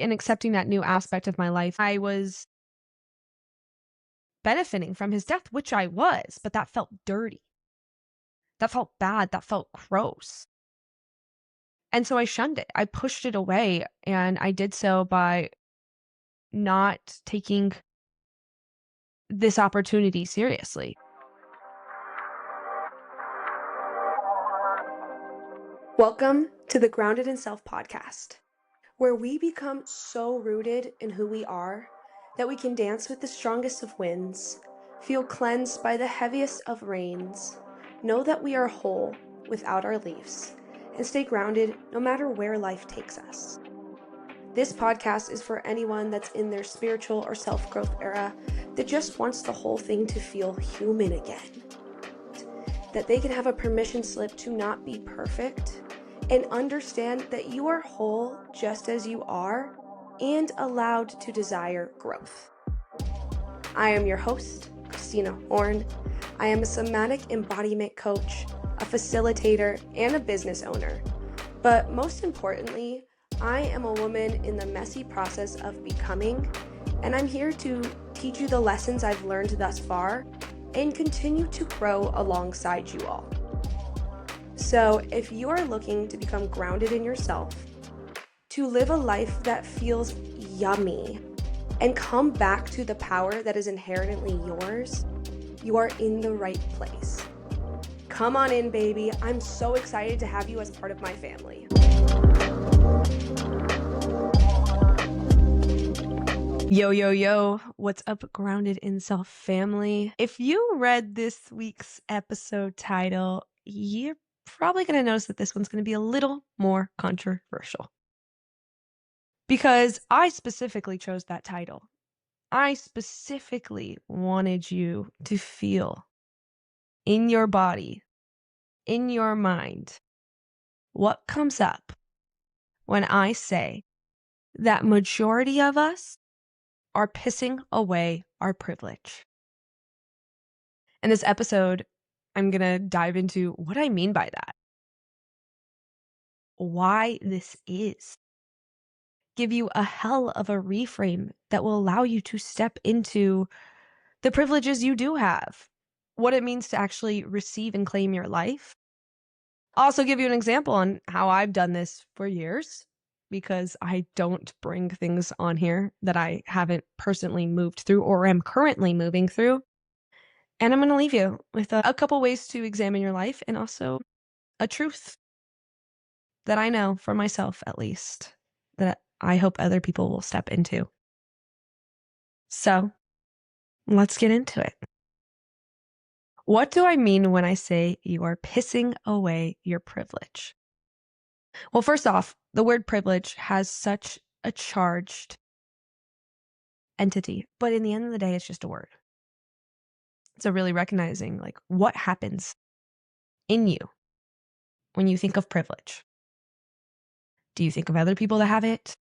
in accepting that new aspect of my life, I was benefiting from his death, which I was, but that felt dirty. That felt bad. That felt gross. And so I shunned it. I pushed it away, and I did so by not taking this opportunity seriously. Welcome to the Grounded in Self podcast, where we become so rooted in who we are that we can dance with the strongest of winds, feel cleansed by the heaviest of rains, know that we are whole without our leaves, and stay grounded no matter where life takes us. This podcast is for anyone that's in their spiritual or self-growth era that just wants the whole thing to feel human again. That they can have a permission slip to not be perfect and understand that you are whole just as you are and allowed to desire growth. I am your host, Christina. I am a somatic embodiment coach, a facilitator, and a business owner. But most importantly, I am a woman in the messy process of becoming, and I'm here to teach you the lessons I've learned thus far and continue to grow alongside you all. So if you are looking to become grounded in yourself, to live a life that feels yummy, and come back to the power that is inherently yours, you are in the right place. Come on in, baby. I'm so excited to have you as part of my family. Yo, yo, yo, what's up, Grounded in Self family? If you read this week's episode title, you're probably going to notice that this one's going to be a little more controversial. Because I specifically chose that title. I specifically wanted you to feel in your body, in your mind, what comes up when I say that majority of us are pissing away our privilege. In this episode, I'm going to dive into what I mean by that, why this is, give you a hell of a reframe that will allow you to step into the privileges you do have, what it means to actually receive and claim your life. I'll also give you an example on how I've done this for years, because I don't bring things on here that I haven't personally moved through or am currently moving through. And I'm going to leave you with a couple ways to examine your life, and also a truth that I know for myself, at least, that I hope other people will step into. So let's get into it. What do I mean when I say you are pissing away your privilege? Well, first off, the word privilege has such a charged entity, but in the end of the day, it's just a word. So really recognizing like what happens in you when you think of privilege. Do you think of other people that have it?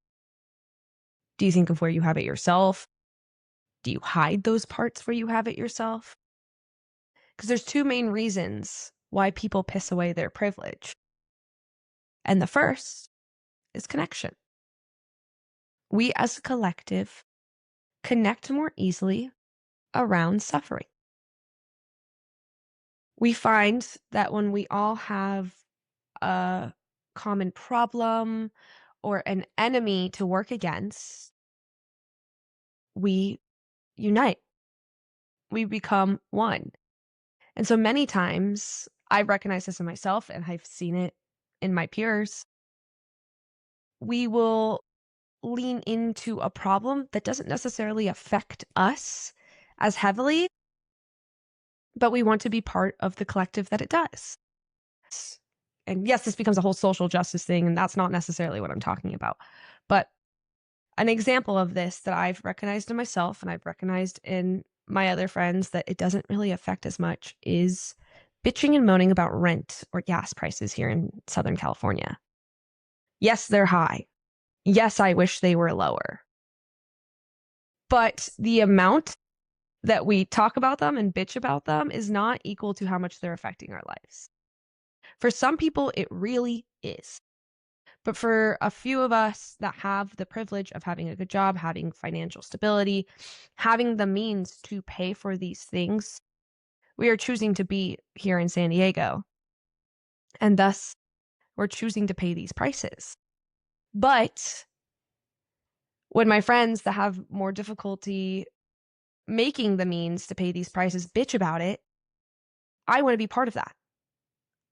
Do you think of where you have it yourself? Do you hide those parts where you have it yourself? Because there's two main reasons why people piss away their privilege. And the first is connection. We as a collective connect more easily around suffering. We find that when we all have a common problem or an enemy to work against, we unite. We become one. And so many times I've recognized this in myself, and I've seen it in my peers. We will lean into a problem that doesn't necessarily affect us as heavily, but we want to be part of the collective that it does. And yes, this becomes a whole social justice thing, and that's not necessarily what I'm talking about. But an example of this that I've recognized in myself and I've recognized in my other friends that it doesn't really affect as much is bitching and moaning about rent or gas prices here in Southern California. Yes, they're high. Yes, I wish they were lower. But the amount that we talk about them and bitch about them is not equal to how much they're affecting our lives. For some people, it really is. But for a few of us that have the privilege of having a good job, having financial stability, having the means to pay for these things, we are choosing to be here in San Diego. And thus, we're choosing to pay these prices. But when my friends that have more difficulty making the means to pay these prices bitch about it, I want to be part of that.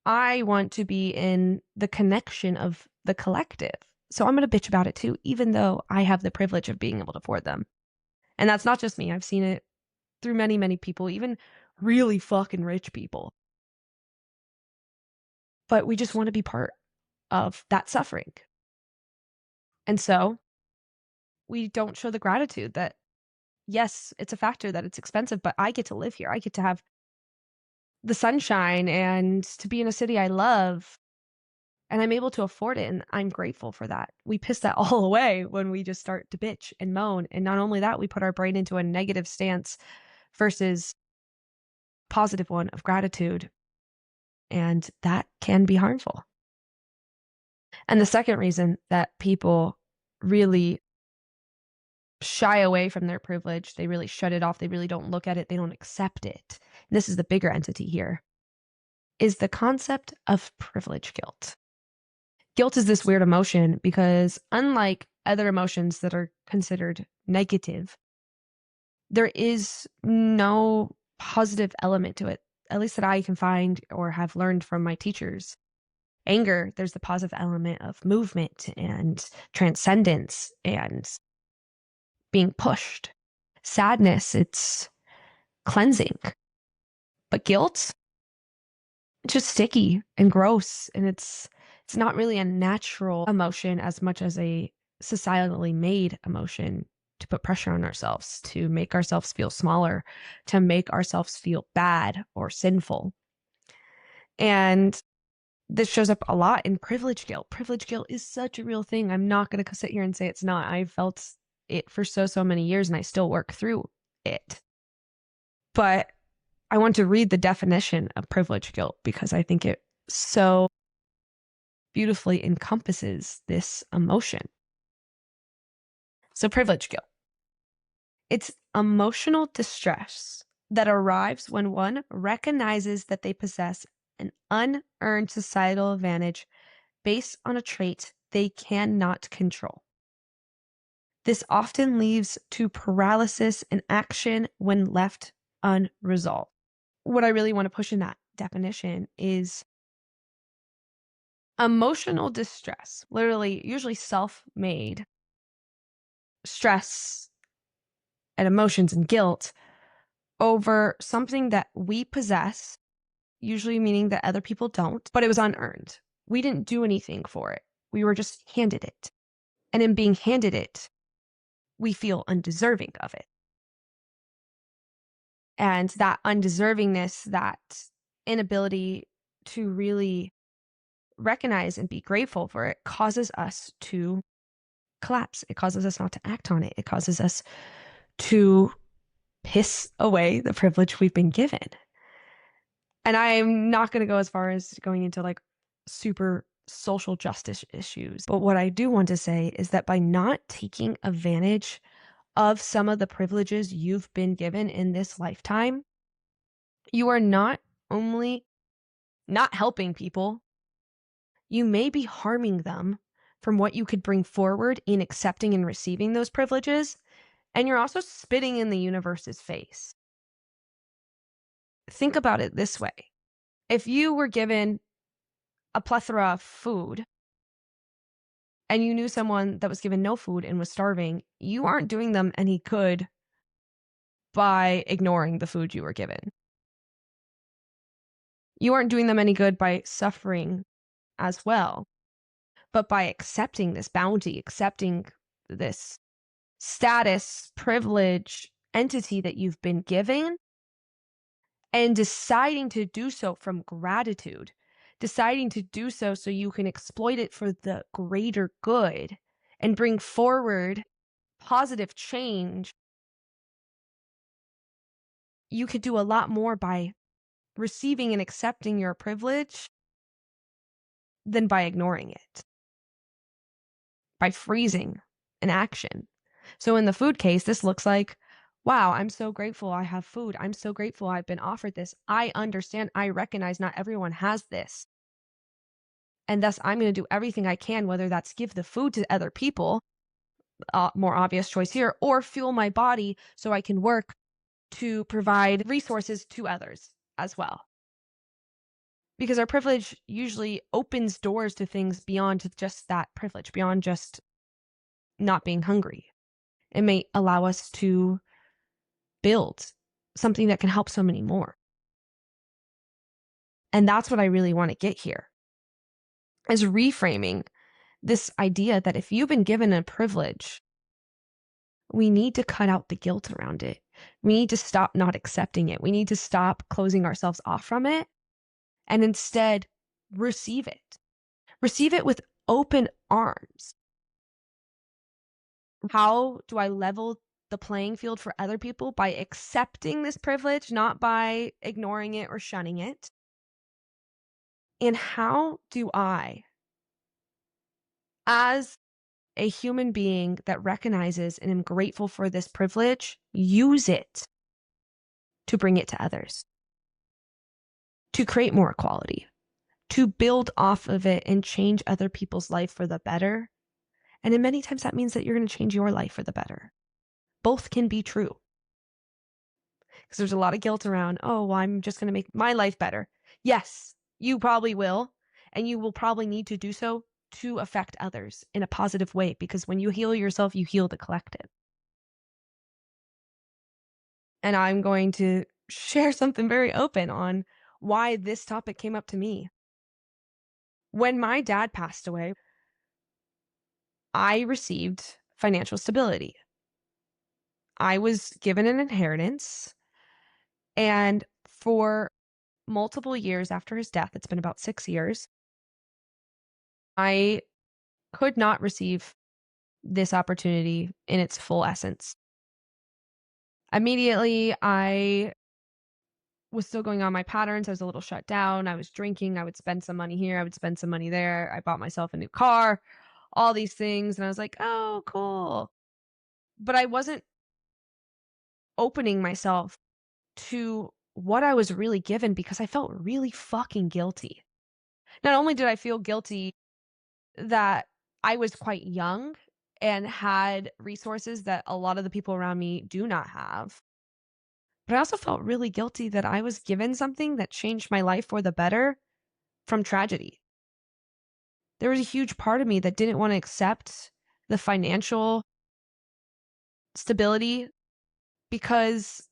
I want to be in the connection of the collective. So I'm going to bitch about it too, even though I have the privilege of being able to afford them. And that's not just me. I've seen it through many, many people, even really fucking rich people. But we just want to be part of that suffering. And so we don't show the gratitude that, yes, it's a factor that it's expensive, but I get to live here. I get to have the sunshine and to be in a city I love, and I'm able to afford it, and I'm grateful for that. We piss that all away when we just start to bitch and moan, and not only that, we put our brain into a negative stance versus positive one of gratitude, and that can be harmful. And the second reason that people really shy away from their privilege, they really shut it off, they really don't look at it, they don't accept it. And this is the bigger entity here, is the concept of privilege guilt. Guilt is this weird emotion because unlike other emotions that are considered negative, there is no positive element to it, at least that I can find or have learned from my teachers. Anger, there's the positive element of movement and transcendence and being pushed. Sadness, it's cleansing. But guilt, it's just sticky and gross, and it's not really a natural emotion as much as a societally made emotion to put pressure on ourselves, to make ourselves feel smaller, to make ourselves feel bad or sinful. And this shows up a lot in privilege guilt. Privilege guilt is such a real thing. I'm not going to sit here and say it's not. I've felt it for so many years and I still work through it. But I want to read the definition of privilege guilt because I think it so beautifully encompasses this emotion. So, privilege guilt. It's emotional distress that arrives when one recognizes that they possess an unearned societal advantage based on a trait they cannot control. This often leads to paralysis in action when left unresolved. What I really want to push in that definition is emotional distress, literally, usually self made stress and emotions and guilt over something that we possess, usually meaning that other people don't, but it was unearned. We didn't do anything for it. We were just handed it. And in being handed it, we feel undeserving of it. And that undeservingness, that inability to really recognize and be grateful for it causes us to collapse. It causes us not to act on it. It causes us to piss away the privilege we've been given. And I'm not going to go as far as going into like super social justice issues. But what I do want to say is that by not taking advantage of some of the privileges you've been given in this lifetime, you are not only not helping people, you may be harming them from what you could bring forward in accepting and receiving those privileges. And you're also spitting in the universe's face. Think about it this way. If you were given a plethora of food and you knew someone that was given no food and was starving, you aren't doing them any good by ignoring the food you were given. You aren't doing them any good by suffering as well, but by accepting this bounty, accepting this status, privilege, entity that you've been given, and deciding to do so from gratitude, deciding to do so so you can exploit it for the greater good and bring forward positive change. You could do a lot more by receiving and accepting your privilege than by ignoring it. by freezing an action. So in the food case, this looks like, wow, I'm so grateful I have food. I'm so grateful I've been offered this. I understand, I recognize not everyone has this. And thus, I'm going to do everything I can, whether that's give the food to other people, more obvious choice here, or fuel my body so I can work to provide resources to others as well. Because our privilege usually opens doors to things beyond just that privilege, beyond just not being hungry. It may allow us to build something that can help so many more. And that's what I really want to get here is reframing this idea that if you've been given a privilege, we need to cut out the guilt around it. We need to stop not accepting it. We need to stop closing ourselves off from it and instead receive it. Receive it with open arms. How do I level the playing field for other people? By accepting this privilege, not by ignoring it or shunning it. And how do I, as a human being that recognizes and am grateful for this privilege, use it to bring it to others, to create more equality, to build off of it and change other people's life for the better? And in many times that means that you're going to change your life for the better. Both can be true. Because there's a lot of guilt around, oh, well, I'm just going to make my life better. Yes, you probably will. And you will probably need to do so to affect others in a positive way. Because when you heal yourself, you heal the collective. And I'm going to share something very open on why this topic came up to me. When my dad passed away, I received financial stability. I was given an inheritance. And for multiple years after his death, it's been about 6 years, I could not receive this opportunity in its full essence. Immediately, I was still going on my patterns. I was a little shut down. I was drinking. I would spend some money here. I would spend some money there. I bought myself a new car, all these things. And I was like, oh, cool. But I wasn't opening myself to what I was really given because I felt really fucking guilty. Not only did I feel guilty that I was quite young and had resources that a lot of the people around me do not have, but I also felt really guilty that I was given something that changed my life for the better from tragedy. There was a huge part of me that didn't want to accept the financial stability because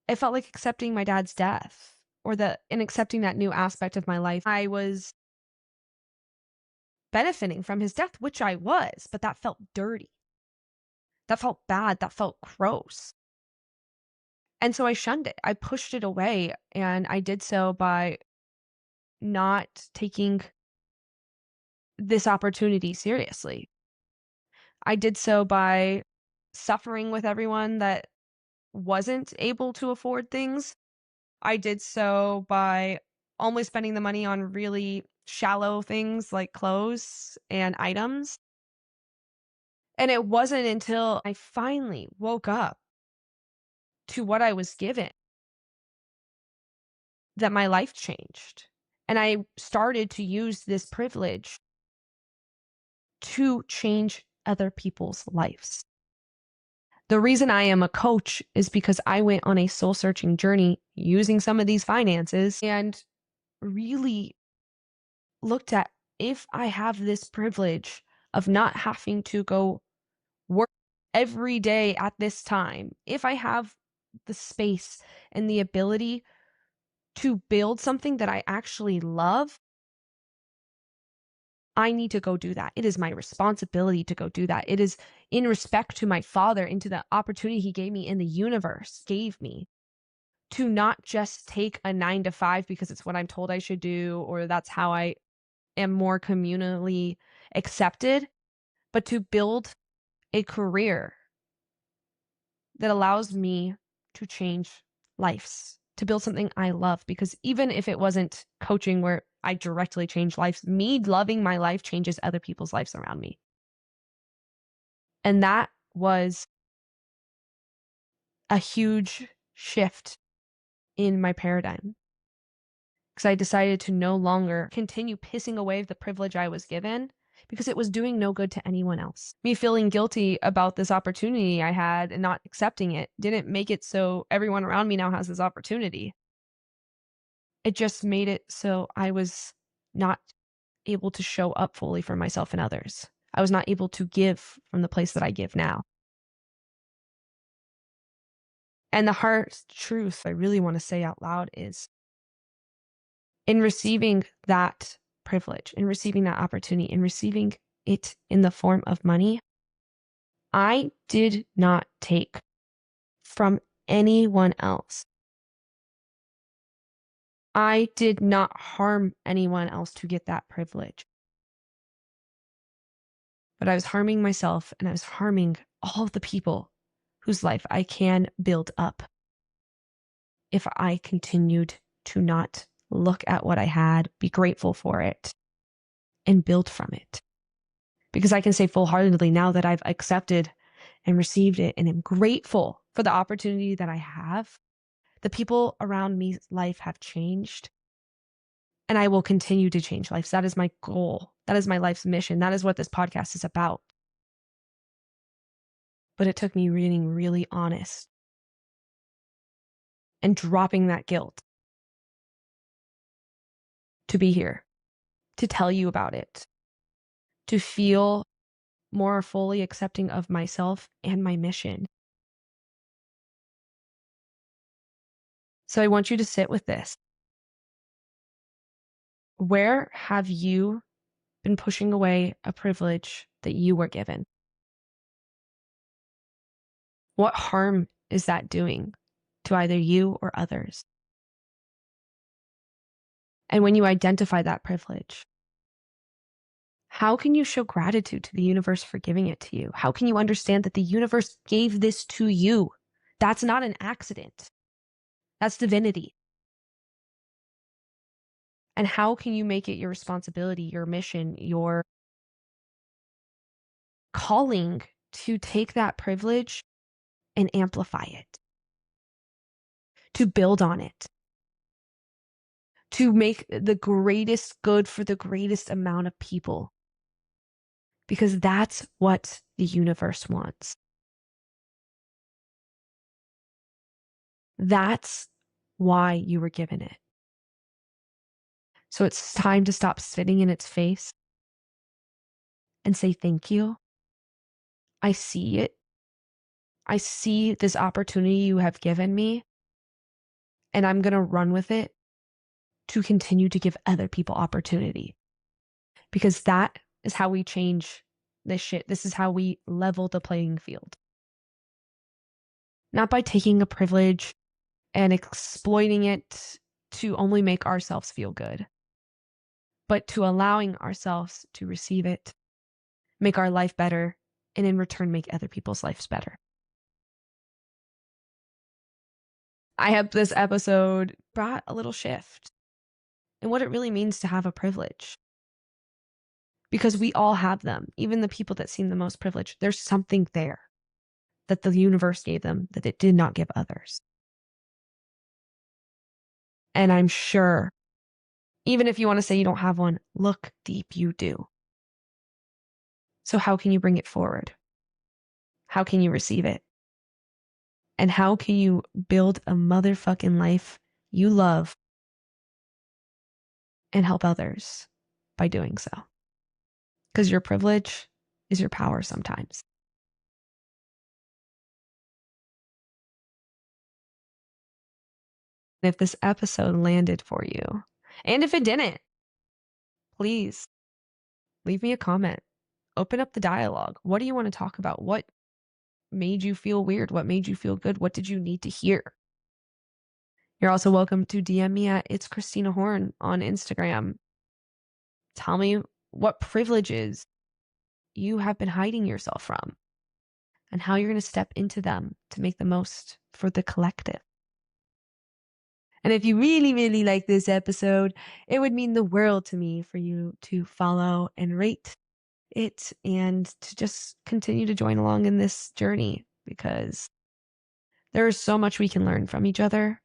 it felt like accepting my dad's death or in accepting that new aspect of my life. I was benefiting from his death, which I was, but that felt dirty. That felt bad. That felt gross. And so I shunned it. I pushed it away, and I did so by not taking this opportunity seriously. I did so by suffering with everyone that wasn't able to afford things. I did so by only spending the money on really shallow things like clothes and items. And it wasn't until I finally woke up to what I was given that my life changed. And I started to use this privilege to change other people's lives. The reason I am a coach is because I went on a soul searching journey using some of these finances and really looked at if I have this privilege of not having to go work every day at this time, if I have the space and the ability to build something that I actually love, I need to go do that. It is my responsibility to go do that. It is in respect to my father and to the opportunity he gave me in the universe, gave me to not just take a 9 to 5 because it's what I'm told I should do, or that's how I am more communally accepted, but to build a career that allows me to change lives, to build something I love. Because even if it wasn't coaching where I directly change lives, me loving my life changes other people's lives around me. And that was a huge shift in my paradigm because I decided to no longer continue pissing away the privilege I was given because it was doing no good to anyone else. Me feeling guilty about this opportunity I had and not accepting it didn't make it so everyone around me now has this opportunity. It just made it so I was not able to show up fully for myself and others. I was not able to give from the place that I give now. And the heart truth I really want to say out loud is in receiving that privilege, in receiving that opportunity, in receiving it in the form of money, I did not take from anyone else. I did not harm anyone else to get that privilege. But I was harming myself and I was harming all of the people whose life I can build up if I continued to not look at what I had, be grateful for it, and build from it. Because I can say full-heartedly now that I've accepted and received it and am grateful for the opportunity that I have, the people around me's life have changed. And I will continue to change lives. That is my goal. That is my life's mission. That is what this podcast is about. But it took me being really honest and dropping that guilt to be here, to tell you about it, to feel more fully accepting of myself and my mission. So I want you to sit with this. Where have you been pushing away a privilege that you were given? What harm is that doing to either you or others? And when you identify that privilege, how can you show gratitude to the universe for giving it to you? How can you understand that the universe gave this to you? That's not an accident. That's divinity. And how can you make it your responsibility, your mission, your calling to take that privilege and amplify it, to build on it, to make the greatest good for the greatest amount of people? Because that's what the universe wants. That's why you were given it. So it's time to stop spitting in its face and say, thank you. I see it. I see this opportunity you have given me, and I'm going to run with it to continue to give other people opportunity. Because that is how we change this shit. This is how we level the playing field. Not by taking a privilege and exploiting it to only make ourselves feel good, but to allowing ourselves to receive it, make our life better, and in return, make other people's lives better. I hope this episode brought a little shift in what it really means to have a privilege. Because we all have them, even the people that seem the most privileged. There's something there that the universe gave them that it did not give others. And I'm sure, even if you want to say you don't have one, look deep, you do. So how can you bring it forward? How can you receive it? And how can you build a motherfucking life you love and help others by doing so? Because your privilege is your power sometimes. If this episode landed for you, and if it didn't, please leave me a comment. Open up the dialogue. What do you want to talk about? What made you feel weird? What made you feel good? What did you need to hear? You're also welcome to DM me at It's Christina Horn on Instagram. Tell me what privileges you have been hiding yourself from and how you're going to step into them to make the most for the collective. And if you really, really like this episode, it would mean the world to me for you to follow and rate it and to just continue to join along in this journey because there is so much we can learn from each other.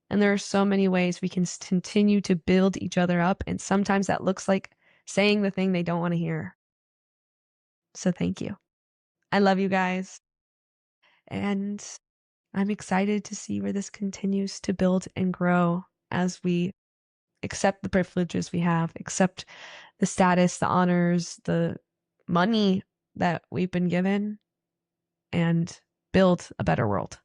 And there are so many ways we can continue to build each other up. And sometimes that looks like saying the thing they don't want to hear. So thank you. I love you guys. And I'm excited to see where this continues to build and grow as we accept the privileges we have, accept the status, the honors, the money that we've been given, and build a better world.